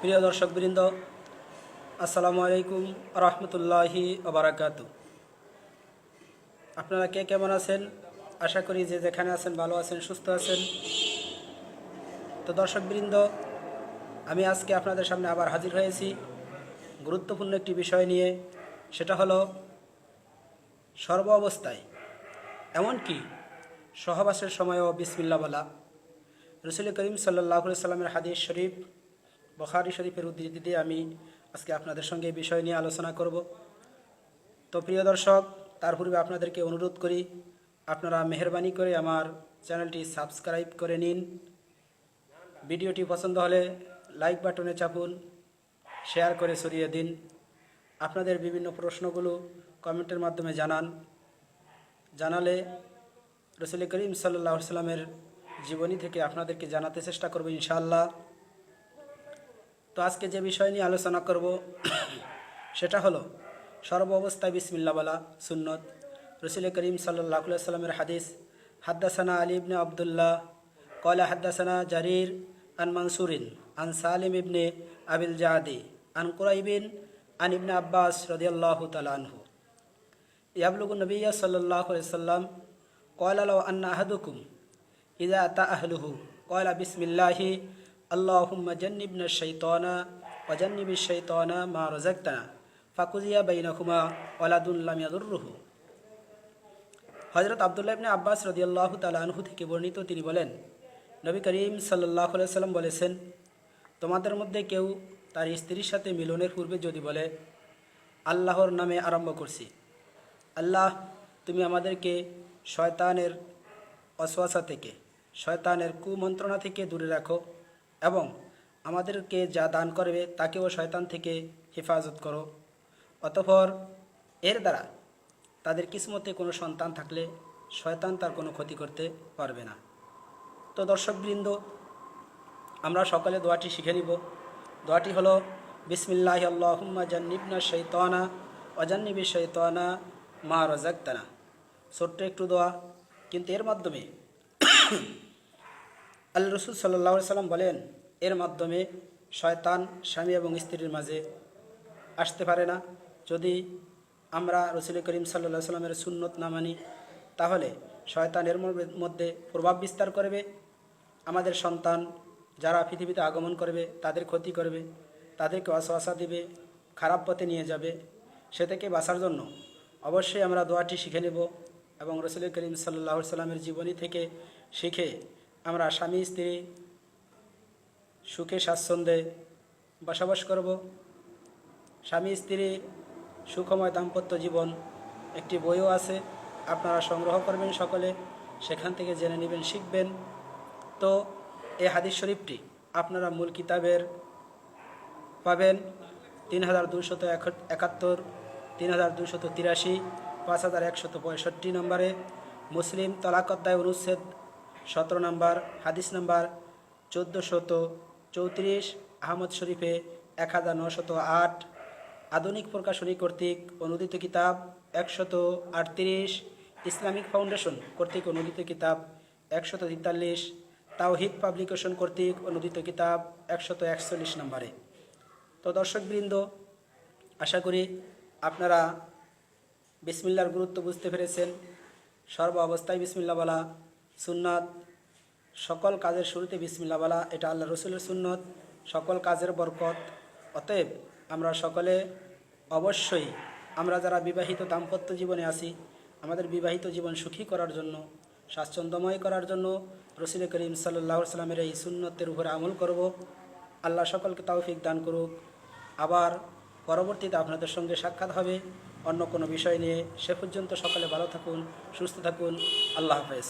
প্রিয় দর্শকবৃন্দ, আসসালামু আলাইকুম রহমতুল্লাহি ওবারাকাতু। আপনারা কে কেমন আছেন? আশা করি যে যেখানে আছেন ভালো আছেন, সুস্থ আছেন। তো দর্শকবৃন্দ, আমি আজকে আপনাদের সামনে আবার হাজির হয়েছি গুরুত্বপূর্ণ একটি বিষয় নিয়ে। সেটা হলো সর্ব অবস্থায়, এমনকি সহবাসের সময়ও বিসমিল্লাহ বলা। রসুল করিম সাল্লাল্লাহু আলাইহি সাল্লামের হাদিস শরীফ, বুখারী শরীফের উদ্ধৃতি দিয়ে আমি আজকে আপনাদের সঙ্গে এই বিষয় নিয়ে আলোচনা করব। তো প্রিয় দর্শক, তার পূর্বে আপনাদেরকে অনুরোধ করি, আপনারা মেহেরবানি করে আমার চ্যানেলটি সাবস্ক্রাইব করে নিন। ভিডিওটি পছন্দ হলে লাইক বাটনে চাপুন, শেয়ার করে ছড়িয়ে দিন। আপনাদের বিভিন্ন প্রশ্নগুলো কমেন্টের মাধ্যমে জানালে রসুল করিম সাল্লাল্লাহু আলাইহি সাল্লামের জীবনী থেকে আপনাদেরকে জানাতে চেষ্টা করব ইনশাআল্লাহ। তো আজকে যে বিষয় নিয়ে আলোচনা করব সেটা হলো সর্ব অবস্থায় বিসমিল্লাহ বলা সুন্নত। রসুল করিম সাল্লাল্লাহু আলাইহি সাল্লামের হাদিস, হাদ্দাসানা আলী ইবনে আবদুল্লাহ ক্বালা হাদ্দাসানা জারির আন মানসুরিন আন সালিম ইবনে আবিল জাদি আন কুরাইবিন আন ইবনে আব্বাস রাদিয়াল্লাহু তাআলা আনহু ইয়াবলুগু নবিয়্য সাল্লাল্লাহু আলাইহি সাল্লাম ক্বালা লাউ আন্না আহাদুকুম ইযা আতা আহলুহু ক্বালা বিসমিল্লাহি আল্লাহুম্মা জান্নিবনা শাইতানা ওয়া জান্নিবিশ শাইতানা মা রাযাকতানা ফাকুজিয়া বাইনাকুমা ওয়ালাদুন লাম ইয়াদুররুহু। হযরত আব্দুল্লাহ ইবনে আব্বাস রাদিয়াল্লাহু তাআলা আনহু থেকে বর্ণিত, তিনি বলেন, নবী করিম সাল্লাল্লাহু আলাইহি সাল্লাম বলেছেন, তোমাদের মধ্যে কেউ তার স্ত্রীর সাথে মিলনের পূর্বে যদি বলে, আল্লাহর নামে আরম্ভ করছি, আল্লাহ তুমি আমাদেরকে শয়তানের ওয়াসওয়াসা থেকে, শয়তানের কুমন্ত্রণা থেকে দূরে রাখো এবং আমাদেরকে যা দান করবে তাকেও শয়তান থেকে হেফাজত করো। অতঃপর এর দ্বারা তাদের কিসমতে কোনো সন্তান থাকলে শয়তান তার কোনো ক্ষতি করতে পারবে না। তো দর্শকবৃন্দ, আমরা সকলে দোয়াটি শিখে নিব। দোয়াটি হলো বিসমিল্লাহি আল্লাহুম্মা জান্নিবনা শাইতানা ওয়া জান্নিবিশ শাইতানা মা রাযাকতানা। ছোট্ট একটু দোয়া, কিন্তু এর মাধ্যমে আল্লাহ রসুল সাল্লাল্লাহু আলাইহি সাল্লাম বলেন, এর মাধ্যমে শয়তান স্বামী এবং স্ত্রীর মাঝে আসতে পারে না। যদি আমরা রসুল করিম সাল্লাল্লাহু আলাইহি সাল্লামের সুন্নত না মানি, তাহলে শয়তান এর মধ্যে প্রভাব বিস্তার করবে। আমাদের সন্তান যারা পৃথিবীতে আগমন করবে তাদের ক্ষতি করবে, তাদেরকে ওয়াসওয়াসা দিবে, খারাপ পথে নিয়ে যাবে। সে থেকে বাঁচার জন্য অবশ্যই আমরা দোয়াটি শিখে নেব এবং রসুল করিম সাল্লাল্লাহু আলাইহি সাল্লামের জীবনী থেকে শিখে আমরা স্বামী স্ত্রী সুখে স্বাচ্ছন্দ্যে বসবাস করব। স্বামী স্ত্রী সুখময় দাম্পত্য জীবন একটি বইও আছে, আপনারা সংগ্রহ করবেন সকলে, সেখান থেকে জেনে নেবেন, শিখবেন। তো এই হাদিস শরীফটি আপনারা মূল কিতাবের পাবেন 3271, 3283, 5165 নম্বরে, মুসলিম তালাক অধ্যায় অনুচ্ছেদ 17 নম্বর, হাদিস নম্বর 1434, আহমদ শরীফে 1908, আধুনিক প্রকাশনী কর্তৃক অনুদিত কিতাব 138, ইসলামিক ফাউন্ডেশন কর্তৃক অনুদিত কিতাব 143, তাওহিদ পাবলিকেশন কর্তৃক অনুদিত কিতাব 141 নম্বরে। তো দর্শকবৃন্দ, আশা করি আপনারা বিসমিল্লাহর গুরুত্ব বুঝতে পেরেছেন। সর্ব অবস্থায় বিসমিল্লাহ বলা সুন্নাত। সকল কাজের শুরুতে বিসমিল্লাহ বলা, এটা আল্লাহ রসুলের সুন্নত, সকল কাজের বরকত। অতএব আমরা সকলে অবশ্যই, আমরা যারা বিবাহিত দাম্পত্য জীবনে আছি, আমাদের বিবাহিত জীবন সুখী করার জন্য, স্বাচ্ছন্দ্যময় করার জন্য রসুল করিম সাল্লাল্লাহু আলাইহি সাল্লামের এই সুন্নতের উপরে আমল করব। আল্লাহ সকলকে তৌফিক দান করুক। আবার পরবর্তীতে আপনাদের সঙ্গে সাক্ষাৎ হবে অন্য কোনো বিষয় নিয়ে। সে পর্যন্ত সকলে ভালো থাকুন, সুস্থ থাকুন। আল্লাহ হাফেজ।